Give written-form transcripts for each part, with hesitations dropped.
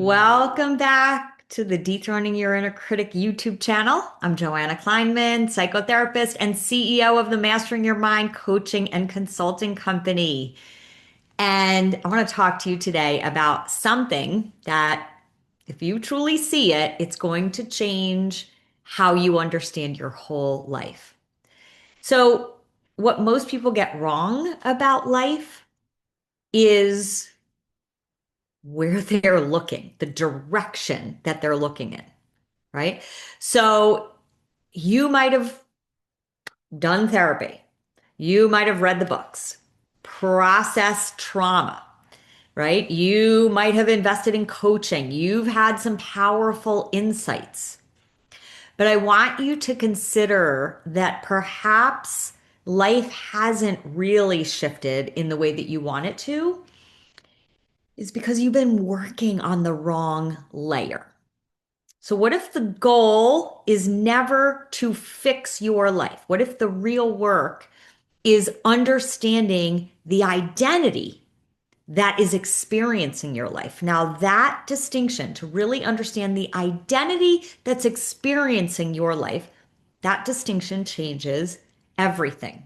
Welcome back to the Dethroning Your Inner Critic YouTube channel. I'm Joanna Kleinman, psychotherapist and CEO of the Mastering Your Mind coaching and consulting company. And I want to talk to you today about something that, if you truly see it, it's going to change how you understand your whole life. So, what most people get wrong about life is where they're looking, the direction that they're looking in, right? So you might have done therapy, you might have read the books, processed trauma, right? You might have invested in coaching, you've had some powerful insights. But I want you to consider that perhaps life hasn't really shifted in the way that you want it to, is because you've been working on the wrong layer. So, what if the goal is never to fix your life? What if the real work is understanding the identity that is experiencing your life? Now, that distinction, to really understand the identity that's experiencing your life, that distinction changes everything.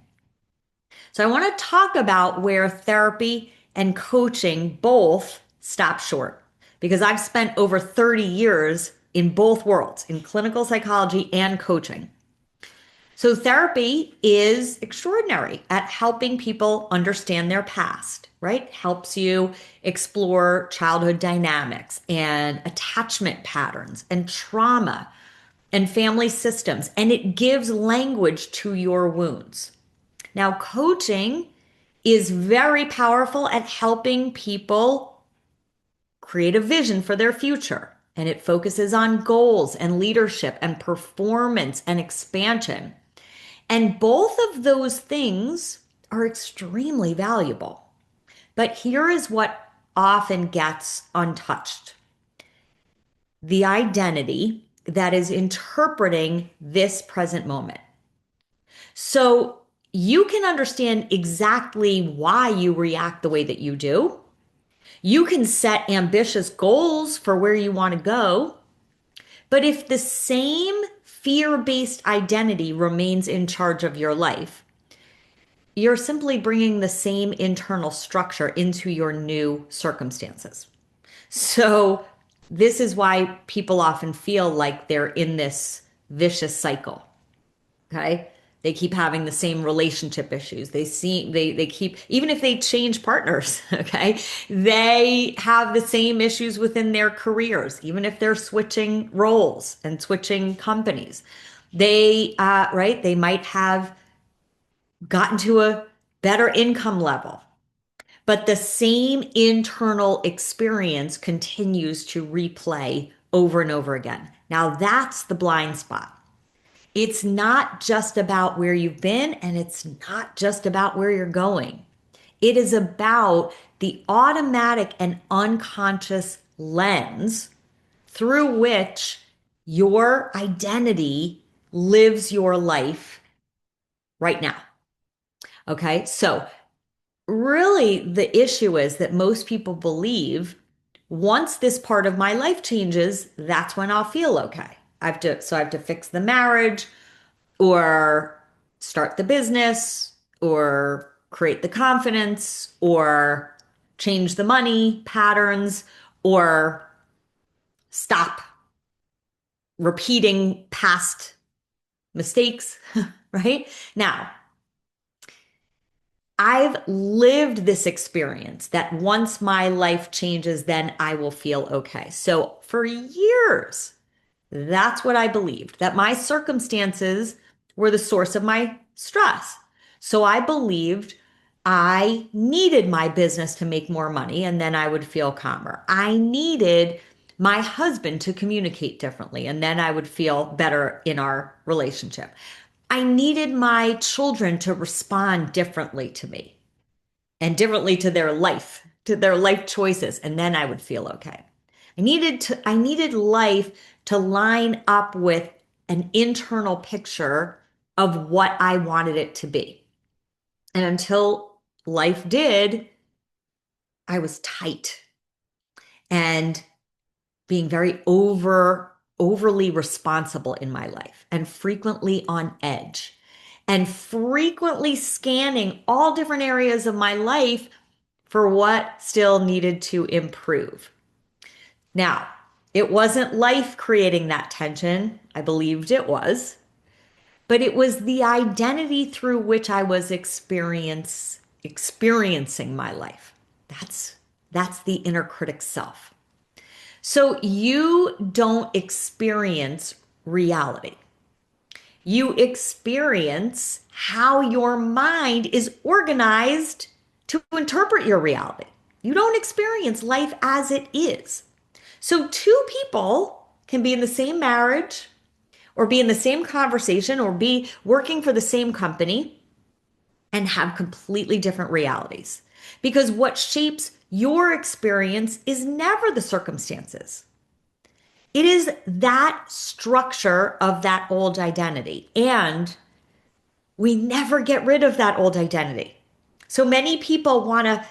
So, I want to talk about where therapy and coaching both stop short because I've spent over 30 years in both worlds, in clinical psychology and coaching. So, therapy is extraordinary at helping people understand their past, right? Helps you explore childhood dynamics and attachment patterns and trauma and family systems, and it gives language to your wounds. Now, coaching is very powerful at helping people create a vision for their future. And it focuses on goals and leadership and performance and expansion. And both of those things are extremely valuable. But here is what often gets untouched: the identity that is interpreting this present moment. So you can understand exactly why you react the way that you do. You can set ambitious goals for where you want to go. But if the same fear-based identity remains in charge of your life, you're simply bringing the same internal structure into your new circumstances. So this is why people often feel like they're in this vicious cycle. Okay. They keep having the same relationship issues. They keep, even if they change partners, okay, they have the same issues within their careers, even if they're switching roles and switching companies. Right, they might have gotten to a better income level, but the same internal experience continues to replay over and over again. Now that's the blind spot. It's not just about where you've been, and it's not just about where you're going. It is about the automatic and unconscious lens through which your identity lives your life right now. Okay, so really the issue is that most people believe once this part of my life changes, that's when I'll feel okay. I have to fix the marriage, or start the business, or create the confidence, or change the money patterns, or stop repeating past mistakes, right? Now, I've lived this experience that once my life changes, then I will feel okay. So for years, that's what I believed, that my circumstances were the source of my stress. So I believed I needed my business to make more money and then I would feel calmer. I needed my husband to communicate differently and then I would feel better in our relationship. I needed my children to respond differently to me and differently to their life choices, and then I would feel okay. I needed life to line up with an internal picture of what I wanted it to be. And until life did, I was tight. And being very overly responsible in my life and frequently on edge and frequently scanning all different areas of my life for what still needed to improve. Now, it wasn't life creating that tension. I believed it was, but it was the identity through which I was experiencing my life. That's the inner critic self. So you don't experience reality. You experience how your mind is organized to interpret your reality. You don't experience life as it is. So two people can be in the same marriage or be in the same conversation or be working for the same company and have completely different realities. Because what shapes your experience is never the circumstances. It is that structure of that old identity. And we never get rid of that old identity. So many people want to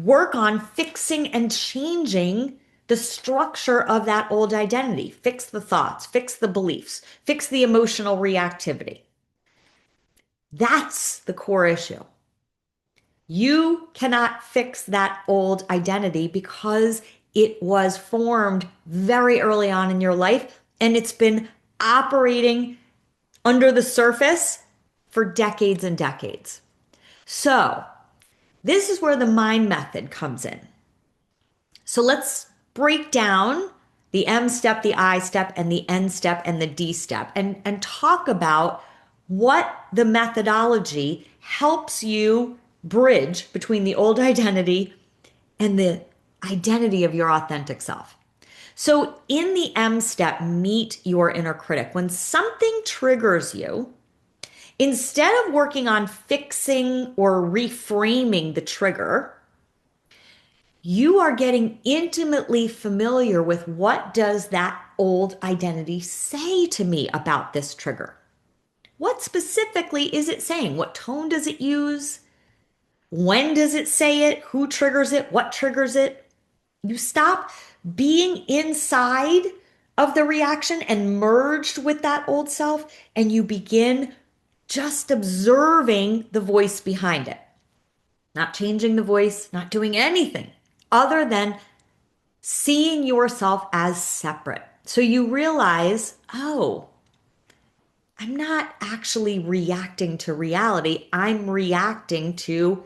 work on fixing and changing the structure of that old identity. Fix the thoughts, fix the beliefs, fix the emotional reactivity. That's the core issue. You cannot fix that old identity because it was formed very early on in your life and it's been operating under the surface for decades and decades. So, this is where the mind method comes in. So, let's break down the M step, the I step, and the N step, and the D step, and talk about what the methodology helps you bridge between the old identity and the identity of your authentic self. So, in the M step, meet your inner critic. When something triggers you, instead of working on fixing or reframing the trigger, you are getting intimately familiar with what does that old identity say to me about this trigger? What specifically is it saying? What tone does it use? When does it say it? Who triggers it? What triggers it? You stop being inside of the reaction and merged with that old self, and you begin just observing the voice behind it, not changing the voice, not doing anything other than seeing yourself as separate. So you realize, oh, I'm not actually reacting to reality. I'm reacting to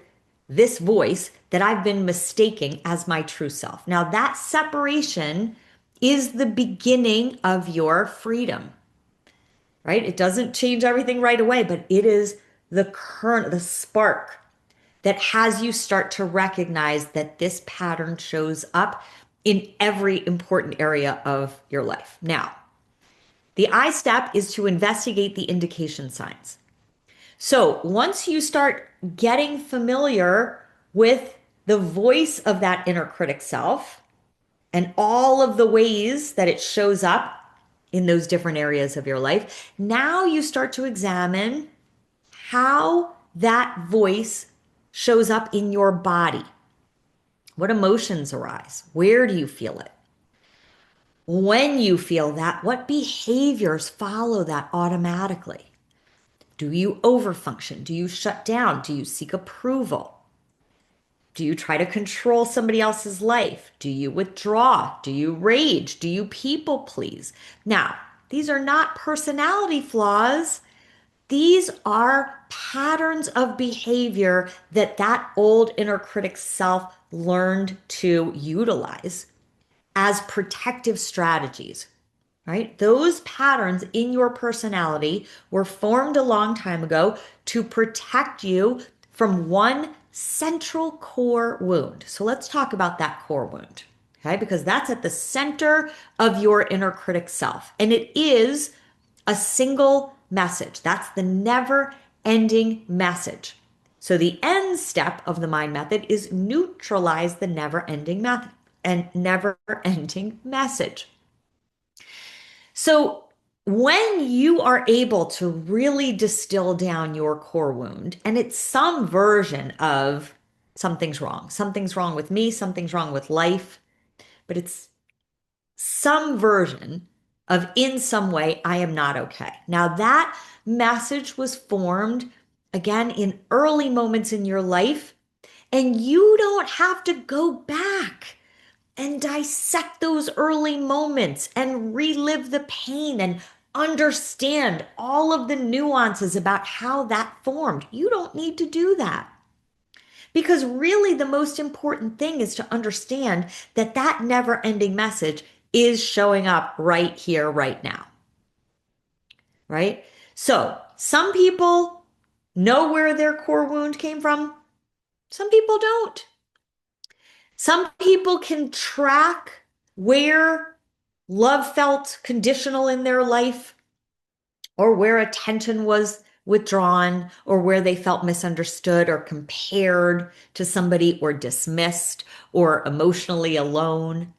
this voice that I've been mistaking as my true self. Now, that separation is the beginning of your freedom, right? It doesn't change everything right away, but it is the kernel, the spark that has you start to recognize that this pattern shows up in every important area of your life. Now, the I step is to investigate the indication signs. So once you start getting familiar with the voice of that inner critic self and all of the ways that it shows up in those different areas of your life, now you start to examine how that voice shows up in your body. What emotions arise? Where do you feel it? When you feel that, what behaviors follow that automatically? Do you overfunction? Do you shut down? Do you seek approval? Do you try to control somebody else's life? Do you withdraw? Do you rage? Do you people please? Now, these are not personality flaws. These are patterns of behavior that old inner critic self learned to utilize as protective strategies, right? Those patterns in your personality were formed a long time ago to protect you from one central core wound. So let's talk about that core wound, okay? Because that's at the center of your inner critic self. And it is a single message. That's the never ending message. So the end step of the mind method is neutralize the never ending method and never ending message. So when you are able to really distill down your core wound, and it's some version of something's wrong with me, something's wrong with life, but it's some version of in some way, I am not okay. Now, that message was formed again in early moments in your life, and you don't have to go back and dissect those early moments and relive the pain and understand all of the nuances about how that formed. You don't need to do that. Because really, the most important thing is to understand that that never ending message is showing up right here, right now. Right? So, some people know where their core wound came from, some people don't. Some people can track where love felt conditional in their life, or where attention was withdrawn, or where they felt misunderstood or compared to somebody, or dismissed, or emotionally alone,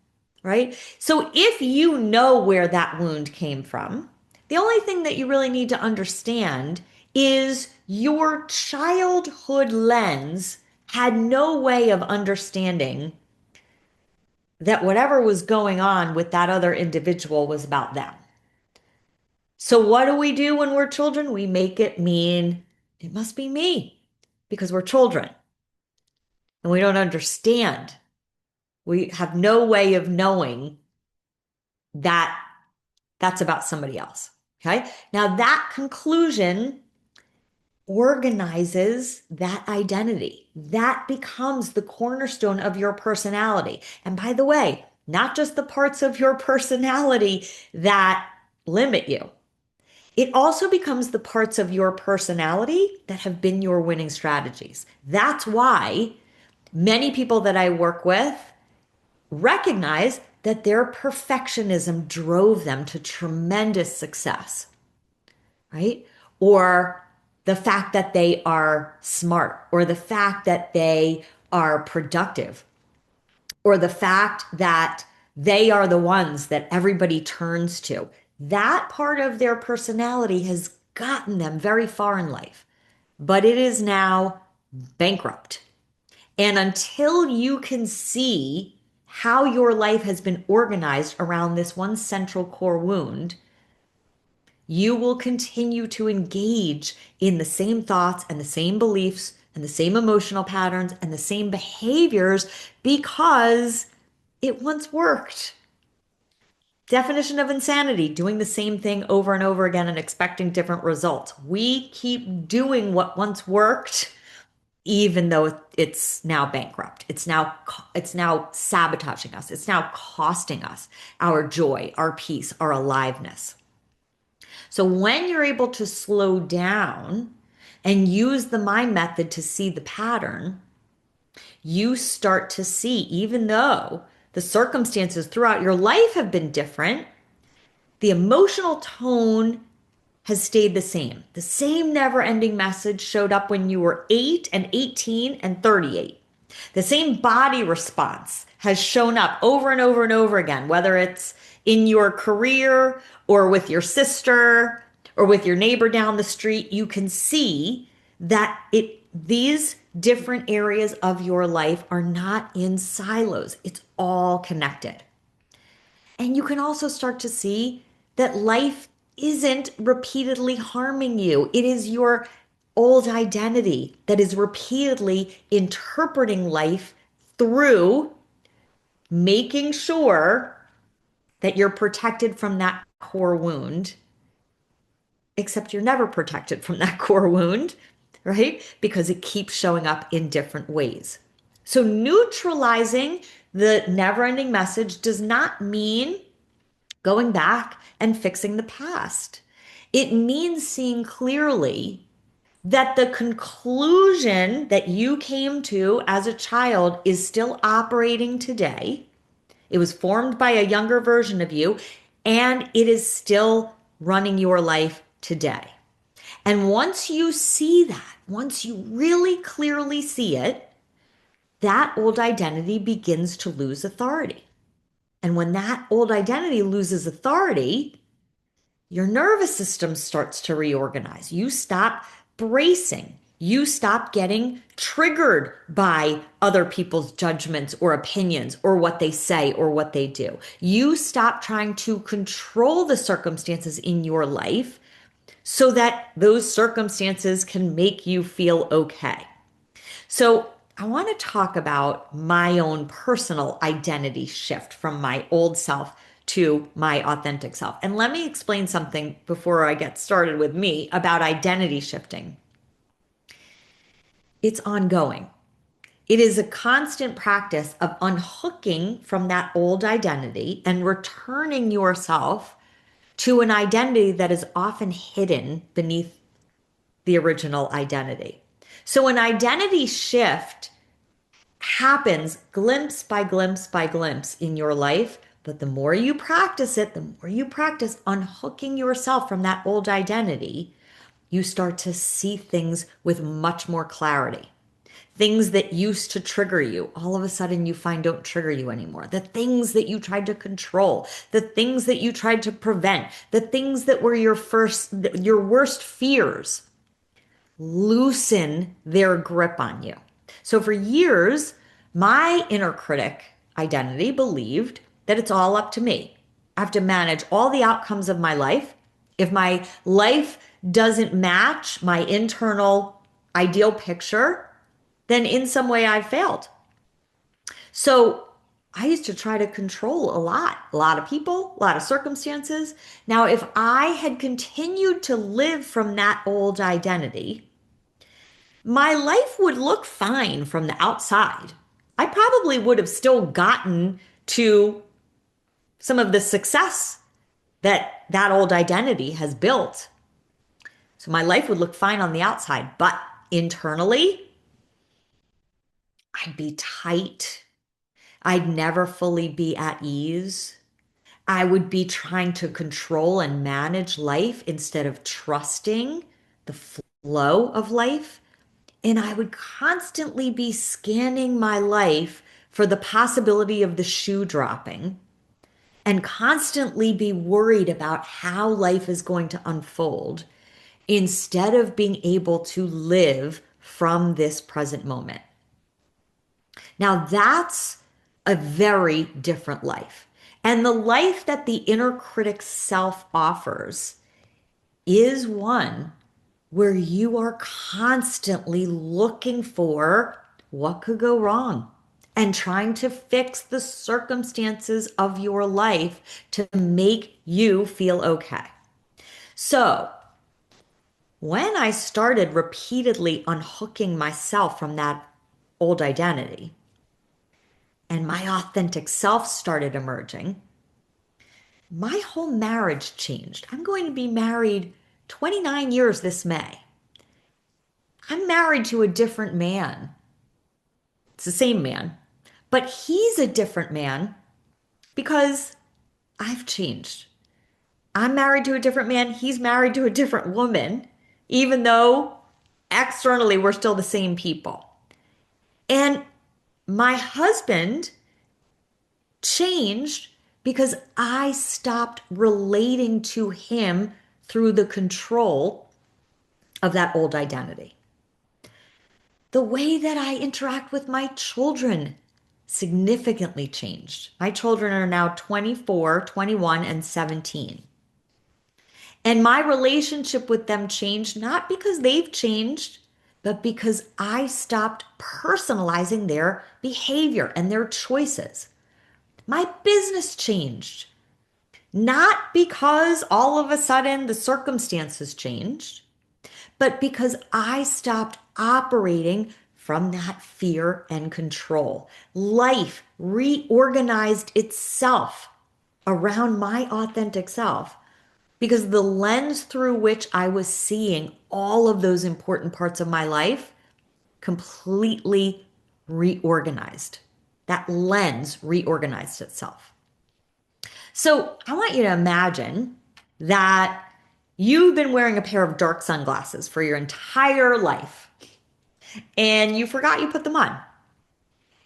right? So if you know where that wound came from, the only thing that you really need to understand is your childhood lens had no way of understanding that whatever was going on with that other individual was about them. So, what do we do when we're children? We make it mean it must be me because we're children and we don't understand. We have no way of knowing that that's about somebody else. Okay. Now, that conclusion organizes that identity. That becomes the cornerstone of your personality. And by the way, not just the parts of your personality that limit you. It also becomes the parts of your personality that have been your winning strategies. That's why many people that I work with recognize that their perfectionism drove them to tremendous success, right? Or the fact that they are smart, or the fact that they are productive, or the fact that they are the ones that everybody turns to. That part of their personality has gotten them very far in life, but it is now bankrupt. And until you can see how your life has been organized around this one central core wound, you will continue to engage in the same thoughts and the same beliefs and the same emotional patterns and the same behaviors because it once worked. Definition of insanity, doing the same thing over and over again and expecting different results. We keep doing what once worked even though it's now bankrupt. It's now sabotaging us. It's now costing us our joy, our peace, our aliveness. So when you're able to slow down and use the mind method to see the pattern, you start to see, even though the circumstances throughout your life have been different, the emotional tone has stayed the same. The same never ending message showed up when you were 8 and 18 and 38. The same body response has shown up over and over and over again, whether it's in your career or with your sister or with your neighbor down the street. You can see that these different areas of your life are not in silos. It's all connected. And you can also start to see that life isn't repeatedly harming you. It is your old identity that is repeatedly interpreting life through making sure that you're protected from that core wound, except you're never protected from that core wound, right? Because it keeps showing up in different ways. So neutralizing the never ending message does not mean going back and fixing the past. It means seeing clearly that the conclusion that you came to as a child is still operating today. It was formed by a younger version of you, and it is still running your life today. And once you see that, once you really clearly see it, that old identity begins to lose authority. And when that old identity loses authority, your nervous system starts to reorganize. You stop bracing. You stop getting triggered by other people's judgments or opinions or what they say or what they do. You stop trying to control the circumstances in your life so that those circumstances can make you feel okay. So, I want to talk about my own personal identity shift from my old self to my authentic self. And let me explain something before I get started with me about identity shifting. It's ongoing. It is a constant practice of unhooking from that old identity and returning yourself to an identity that is often hidden beneath the original identity. So, an identity shift happens glimpse by glimpse by glimpse in your life. But the more you practice it, the more you practice unhooking yourself from that old identity, you start to see things with much more clarity. Things that used to trigger you, all of a sudden you find don't trigger you anymore. The things that you tried to control, the things that you tried to prevent, the things that were your worst fears loosen their grip on you. So for years, my inner critic identity believed that it's all up to me. I have to manage all the outcomes of my life. If my life doesn't match my internal ideal picture, then in some way I failed. So I used to try to control a lot of people, a lot of circumstances. Now, if I had continued to live from that old identity, my life would look fine from the outside. I probably would have still gotten to some of the success that that old identity has built. So my life would look fine on the outside, but internally, I'd be tight. I'd never fully be at ease. I would be trying to control and manage life instead of trusting the flow of life. And I would constantly be scanning my life for the possibility of the shoe dropping and constantly be worried about how life is going to unfold instead of being able to live from this present moment. Now, that's a very different life. And the life that the inner critic self offers is one where you are constantly looking for what could go wrong and trying to fix the circumstances of your life to make you feel okay. So, when I started repeatedly unhooking myself from that old identity and my authentic self started emerging, my whole marriage changed. I'm going to be married 29 years this May. I'm married to a different man. It's the same man, but he's a different man because I've changed. I'm married to a different man. He's married to a different woman, even though externally we're still the same people. And my husband changed because I stopped relating to him through the control of that old identity. The way that I interact with my children significantly changed. My children are now 24, 21, and 17. And my relationship with them changed not because they've changed, but because I stopped personalizing their behavior and their choices. My business changed, not because all of a sudden the circumstances changed, but because I stopped operating from that fear and control. Life reorganized itself around my authentic self because the lens through which I was seeing all of those important parts of my life completely reorganized. That lens reorganized itself. So I want you to imagine that you've been wearing a pair of dark sunglasses for your entire life and you forgot you put them on.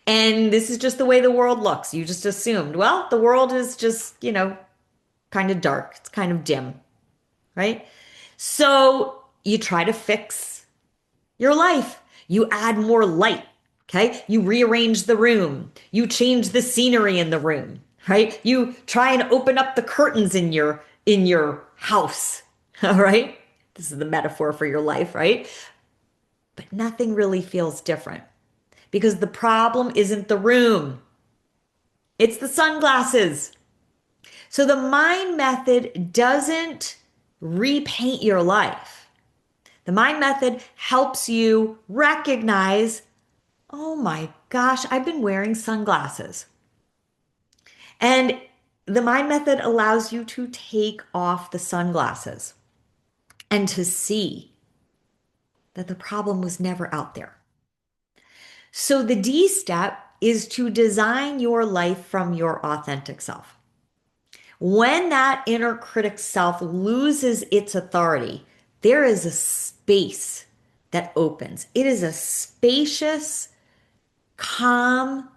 And this is just the way the world looks. You just assumed, well, the world is just, kind of dark. It's kind of dim, right? So you try to fix your life. You add more light. Okay. You rearrange the room. You change the scenery in the room, right? You try and open up the curtains in your house. All right. This is the metaphor for your life, right? But nothing really feels different because the problem isn't the room. It's the sunglasses. So the mind method doesn't repaint your life. The mind method helps you recognize, oh my gosh, I've been wearing sunglasses. And the mind method allows you to take off the sunglasses and to see that the problem was never out there. So the D step is to design your life from your authentic self. When that inner critic self loses its authority, there is a space that opens. It is a spacious, calm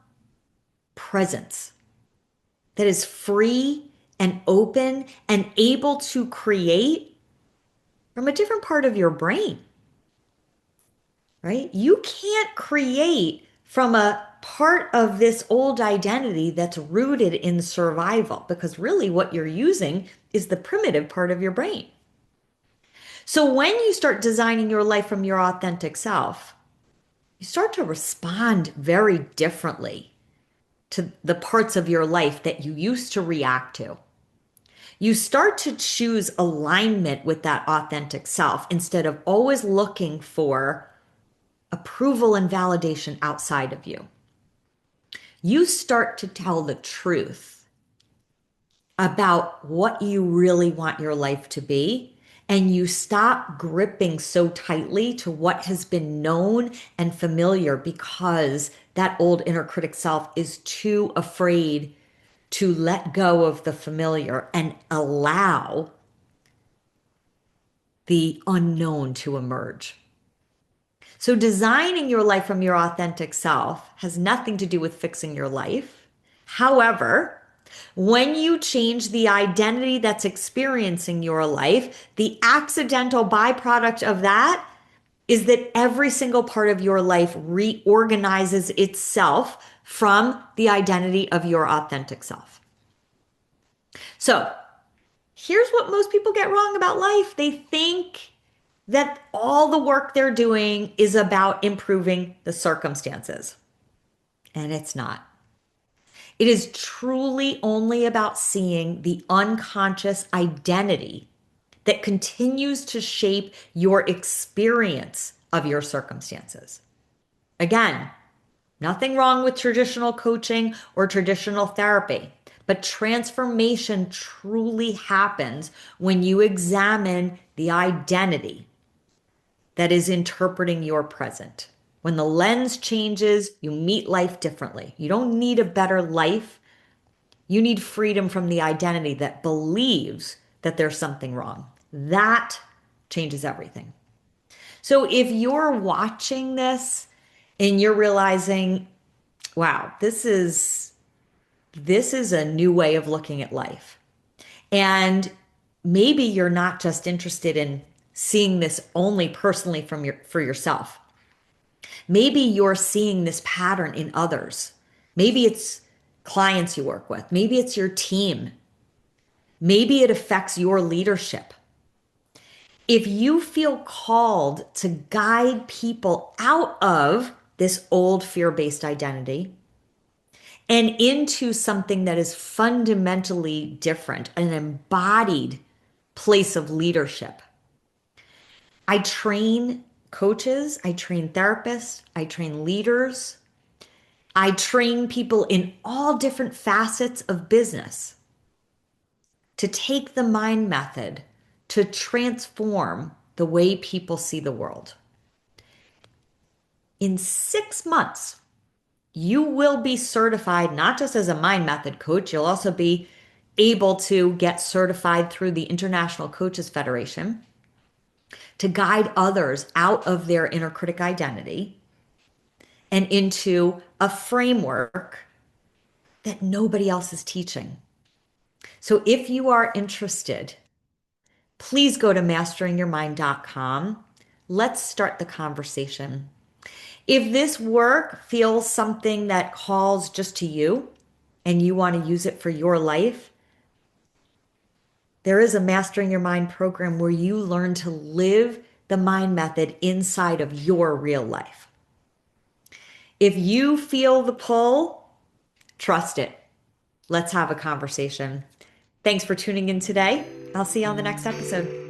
presence that is free and open and able to create from a different part of your brain, right? You can't create from a part of this old identity that's rooted in survival because really what you're using is the primitive part of your brain. So when you start designing your life from your authentic self, you start to respond very differently to the parts of your life that you used to react to. You start to choose alignment with that authentic self instead of always looking for approval and validation outside of you. You start to tell the truth about what you really want your life to be, and you stop gripping so tightly to what has been known and familiar because that old inner critic self is too afraid to let go of the familiar and allow the unknown to emerge. So, designing your life from your authentic self has nothing to do with fixing your life. However, when you change the identity that's experiencing your life, the accidental byproduct of that is that every single part of your life reorganizes itself from the identity of your authentic self. So, here's what most people get wrong about life. They think that all the work they're doing is about improving the circumstances, and it's not. It is truly only about seeing the unconscious identity that continues to shape your experience of your circumstances. Again, nothing wrong with traditional coaching or traditional therapy, but transformation truly happens when you examine the identity that is interpreting your present. When the lens changes, you meet life differently. You don't need a better life. You need freedom from the identity that believes that there's something wrong. That changes everything. So if you're watching this and you're realizing, wow, this is a new way of looking at life. And maybe you're not just interested in seeing this only personally for yourself. Maybe you're seeing this pattern in others. Maybe it's clients you work with. Maybe it's your team. Maybe it affects your leadership. If you feel called to guide people out of this old fear-based identity and into something that is fundamentally different, an embodied place of leadership, I train coaches, I train therapists, I train leaders, I train people in all different facets of business to take the mind method to transform the way people see the world. In 6 months, you will be certified not just as a mind method coach, you'll also be able to get certified through the International Coaches Federation to guide others out of their inner critic identity and into a framework that nobody else is teaching. So if you are interested, please go to masteringyourmind.com. Let's start the conversation. If this work feels something that calls just to you and you want to use it for your life, there is a Mastering Your Mind program where you learn to live the mind method inside of your real life. If you feel the pull, trust it. Let's have a conversation. Thanks for tuning in today. I'll see you on the next episode.